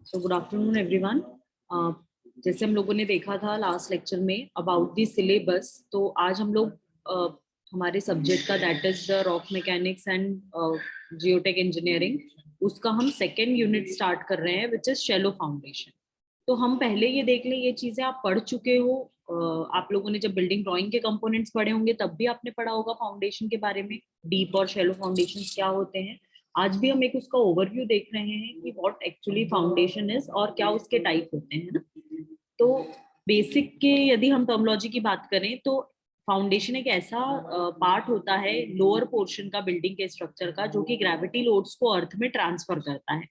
So good afternoon everyone. जैसे हम लोगों ने देखा था लास्ट लेक्चर में अबाउट द सिलेबस, तो आज हम लोग हमारे सब्जेक्ट का that is the rock mechanics and geotech engineering, उसका हम सेकेंड यूनिट स्टार्ट कर रहे हैं विच इज शैलो फाउंडेशन। तो हम पहले ये देख लें, ये चीजें आप पढ़ चुके हो। आप लोगों ने जब बिल्डिंग ड्राइंग के कंपोनेंट्स पढ़े होंगे तब भी आपने पढ़ा होगा फाउंडेशन के बारे में, डीप और शैलो फाउंडेशन क्या होते हैं। आज भी हम एक उसका ओवरव्यू देख रहे हैं कि व्हाट एक्चुअली फाउंडेशन इज और क्या उसके टाइप होते हैं ना। तो बेसिक के यदि हम टर्मिनोलॉजी की बात करें तो फाउंडेशन एक ऐसा पार्ट होता है लोअर पोर्शन का बिल्डिंग के स्ट्रक्चर का, जो कि ग्रेविटी लोड्स को अर्थ में ट्रांसफर करता है।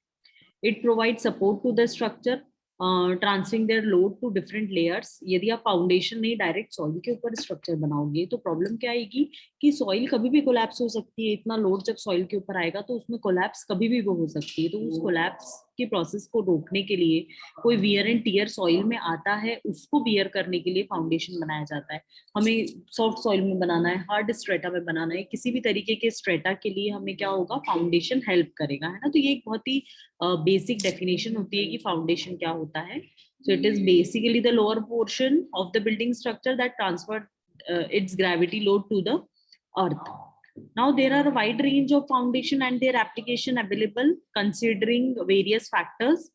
It provide support to the structure, transferring their load to different layers. यदि आप फाउंडेशन नहीं डायरेक्ट सॉइल के ऊपर स्ट्रक्चर बनाओगे तो प्रॉब्लम क्या आएगी कि सॉइल कभी भी कोलैप्स हो सकती है। इतना लोड जब सॉइल के ऊपर आएगा तो उसमें कोलैप्स कभी भी वो हो सकती है। तो उस कोलैप्स की प्रोसेस को रोकने के लिए कोई वियर एंड टियर सॉइल में आता है, उसको वियर करने के लिए फाउंडेशन बनाया जाता है। हमें सॉफ्ट सॉइल में बनाना है, हार्ड स्ट्रेटा में बनाना है, किसी भी तरीके के स्ट्रेटा के लिए हमें क्या होगा, फाउंडेशन हेल्प करेगा, है ना। तो ये एक बहुत ही बेसिक डेफिनेशन होती है कि फाउंडेशन क्या होता है। So it is basically the lower portion of the building structure that transfer its gravity load to the earth. Now there are a wide range of foundation and their application available considering various factors,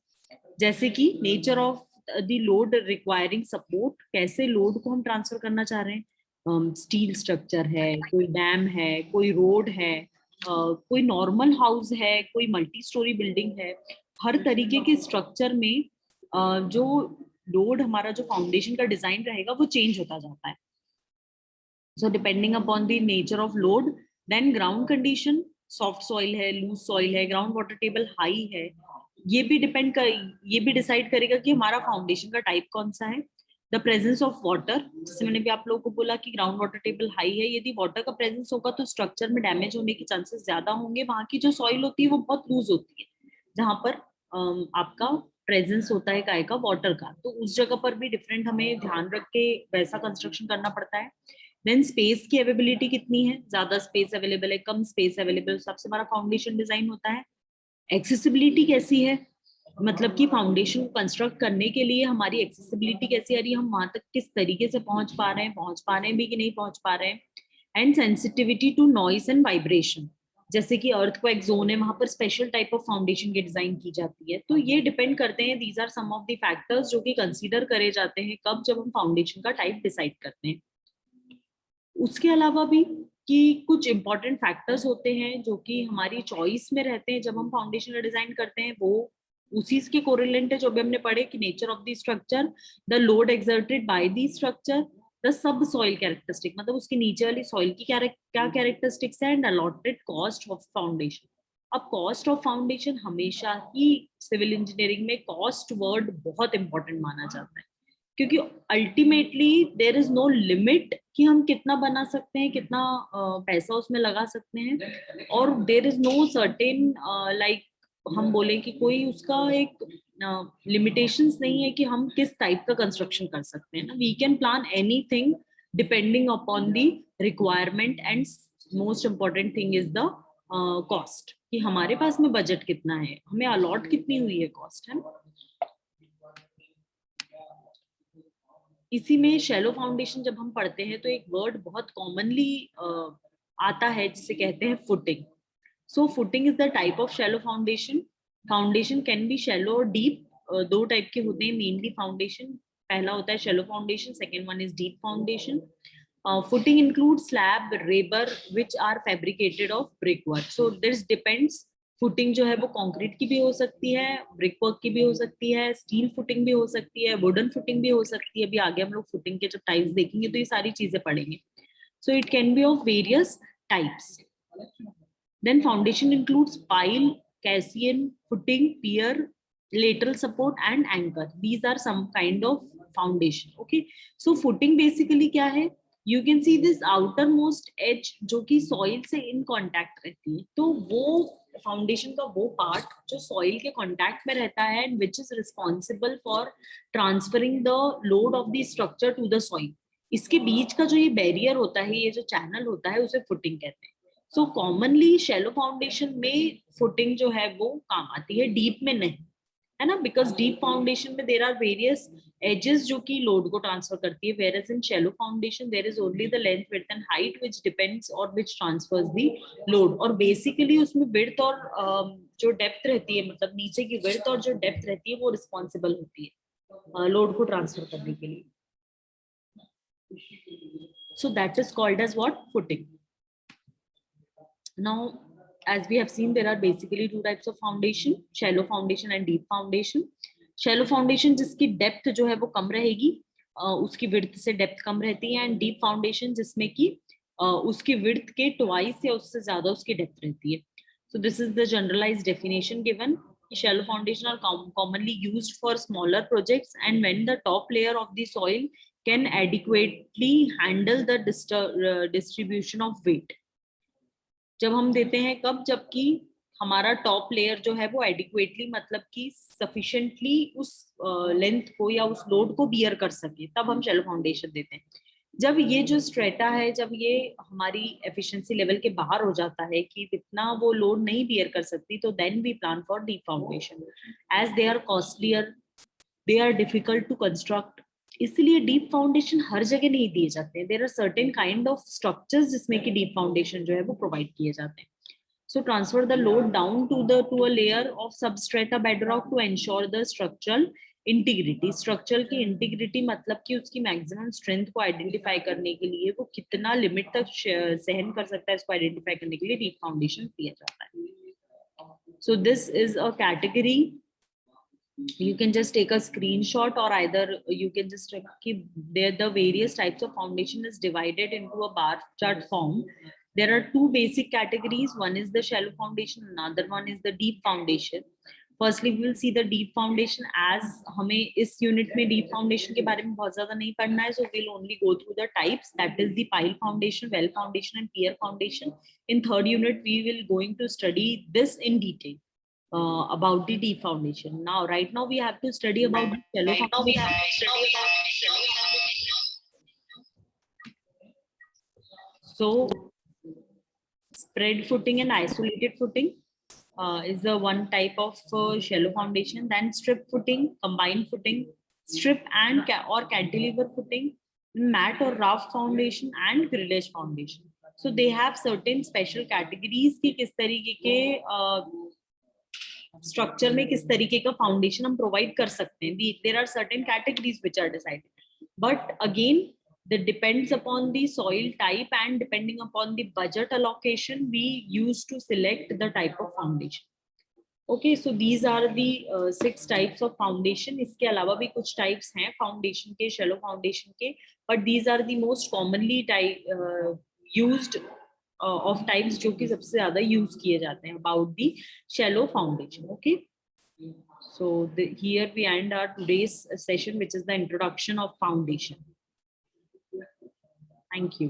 जैसे कि nature of the load requiring support, कैसे load को हम transfer करना चाह रहे हैं। Steel structure है, कोई डैम है, कोई रोड है, कोई नॉर्मल हाउस है, कोई मल्टी स्टोरी बिल्डिंग है। हर तरीके के स्ट्रक्चर में जो लोड हमारा जो फाउंडेशन का डिजाइन रहेगा वो चेंज होता जाता है। So depending upon the nature of load, then ground condition, soft soil है, लूज सॉइल है, ग्राउंड वाटर टेबल हाई है, ये भी ये भी डिसाइड करेगा कि हमारा फाउंडेशन का टाइप कौन सा है। द प्रेजेंस ऑफ वाटर, जैसे मैंने भी आप लोगों को बोला कि ग्राउंड वाटर टेबल हाई है, यदि वाटर का प्रेजेंस होगा तो स्ट्रक्चर में डैमेज होने के चांसेस ज्यादा होंगे। वहां की जो सॉइल होती है वो बहुत लूज होती है, जहां पर आपका प्रेजेंस होता है काय का, वाटर का, तो उस जगह पर भी डिफरेंट हमें ध्यान रख के वैसा कंस्ट्रक्शन करना पड़ता है। देन स्पेस की अवेलेबिलिटी कितनी है, ज्यादा स्पेस अवेलेबल है, कम स्पेस अवेलेबल, सबसे हमारा फाउंडेशन डिजाइन होता है। एक्सेसिबिलिटी कैसी है, मतलब कि फाउंडेशन को कंस्ट्रक्ट करने के लिए हमारी एक्सेसिबिलिटी कैसी आ रही है, हम वहां तक किस तरीके से पहुंच पा रहे हैं, पहुंच पा रहे हैं भी कि नहीं पहुंच पा रहे हैं। And sensitivity to noise and vibration, जैसे कि अर्थक्वेक जोन है, वहां पर स्पेशल टाइप ऑफ फाउंडेशन की डिजाइन की जाती है। तो ये डिपेंड करते हैं, these are some of the factors जो कि कंसीडर करे जाते हैं कब, जब हम फाउंडेशन का टाइप डिसाइड करते हैं। उसके अलावा भी कि कुछ इंपॉर्टेंट फैक्टर्स होते हैं जो कि हमारी चॉइस में रहते हैं जब हम फाउंडेशन डिजाइन करते हैं, वो उसी के कोरिलेंट है जो भी हमने पढ़े कि nature of the structure, the load exerted by the structure, the subsoil characteristic, मतलब उसके नीचे वाली सॉइल की क्या कैरेक्टरिस्टिक्स है, and allotted cost of foundation. अब कॉस्ट ऑफ फाउंडेशन हमेशा ही सिविल इंजीनियरिंग में कॉस्ट वर्ड बहुत इंपॉर्टेंट माना जाता है, क्योंकि ultimately there is no limit कि हम कितना बना सकते हैं, कितना पैसा उसमें लगा सकते हैं, और there is no certain like हम बोले कि कोई उसका एक लिमिटेशंस नहीं है कि हम किस टाइप का कंस्ट्रक्शन कर सकते हैं ना। We can plan anything depending upon the requirement, and most important thing is the cost, कि हमारे पास में बजट कितना है, हमें अलॉट कितनी हुई है कॉस्ट, है ना। इसी में शैलो फाउंडेशन जब हम पढ़ते हैं तो एक वर्ड बहुत कॉमनली आता है जिसे कहते हैं footing. So footing is the type of shallow foundation. Foundation can be shallow और डीप, दो टाइप के होते हैं मेनली फाउंडेशन। पहला होता है shallow foundation, second one is deep foundation. Footing include slab, rebar which are fabricated of brick work. So this depends, footing जो है वो कंक्रीट की भी हो सकती है, ब्रिक वर्क की भी हो सकती है, स्टील फुटिंग भी हो सकती है, वुडन फुटिंग भी हो सकती है। अभी आगे हम लोग फुटिंग के जब टाइप्स देखेंगे तो ये सारी चीजें पढ़ेंगे। So it can be of various types. Then foundation includes pile, caisson, footing, pier, lateral support and anchor. These are some kind of foundation. Okay, so footing basically क्या है, you can see this outermost edge जो कि soil से in contact रहती है, तो वो foundation का वो पार्ट जो सॉइल के कांटेक्ट में रहता है and which is responsible for transferring the load of the structure to the soil. इसके बीच का जो ये बैरियर होता है, ये जो चैनल होता है, उसे फुटिंग कहते हैं। सो कॉमनली शैलो फाउंडेशन में फुटिंग जो है वो काम आती है, डीप में नहीं, है ना, बिकॉज डीप फाउंडेशन में देर आर वेरियस एजेस जो कि लोड को ट्रांसफर करती है, whereas in shallow foundation there is only the length, width and height which depends और विच ट्रांसफर्स द लोड। और बेसिकली उसमें विड्थ और जो डेप्थ रहती है, मतलब नीचे की विड्थ और जो डेप्थ रहती है वो रिस्पॉन्सिबल होती है लोड को ट्रांसफर करने के लिए। So that is called as what, footing. Now, as we have seen, there are basically two types of foundation: shallow foundation and deep foundation. Shallow foundation जिसकी डेप्थ जो है वो कम रहेगी, उसकी विड्थ से डेप्थ कम रहती है, एंड डीप फाउंडेशन जिसमें कि उसकी विड्थ के ट्वाइस या उससे ज्यादा उसकी डेप्थ रहती है. So this is the generalized definition given. Shallow foundation are commonly used for smaller projects, and when the top layer of the soil can adequately handle the distribution of weight. जब हम देते हैं कब, जबकि हमारा top layer जो है वो एडिक्वेटली, मतलब कि सफिशिएंटली उस लेंथ को या उस लोड को बियर कर सके, तब हम शैलो फाउंडेशन देते हैं. जब ये जो स्ट्रेटा है, जब ये हमारी एफिशिएंसी लेवल के बाहर हो जाता है कि इतना वो लोड नहीं बियर कर सकती, तो then we plan for deep foundation as they are costlier, they are difficult to construct. इसलिए डीप फाउंडेशन हर जगह नहीं दिए जाते हैं. There are certain kind of structures जिसमें कि डीप फाउंडेशन जो है वो प्रोवाइड किए जाते हैं. So transfer the load down to a layer of substrata bedrock to ensure the structural integrity. Structural की integrity मतलब कि उसकी maximum strength को identify करने के लिए, वो कितना limit तक सहन कर सकता है, इसको identify करने के लिए deep foundation दिया जाता है. So this is a category. You can just take a screenshot, or either you can just keep there. The various types of foundation is divided into a bar chart form. There are two basic categories. One is the shallow foundation, another one is the deep foundation. Firstly, we will see the deep foundation, as हमें इस unit में deep foundation के बारे में बहुत ज़्यादा नहीं पढ़ना है, so we'll only go through the types, that is the pile foundation, well foundation and pier foundation. In third unit, we will going to study this in detail. About the deep foundation. Now, right now we have to study about the shallow foundation. So, spread footing and isolated footing is the one type of shallow foundation. Then strip footing, combined footing, strip and or cantilever footing, mat or raft foundation, and grillage foundation. So they have certain special categories कि किस तरीके के structure में किस तरीके का foundation हम provide कर सकते हैं. There are certain categories which are decided, but again that depends upon the soil type, and depending upon the budget allocation, we use to select the type of foundation. Okay, so these are the 6 types of foundation. इसके अलावा भी कुछ types हैं foundation के, shallow foundation के, but these are the most commonly used of types जो कि सबसे ज़्यादा use किए जाते हैं about the shallow foundation. Okay, so here we end our today's session, which is the introduction of foundation. Thank you.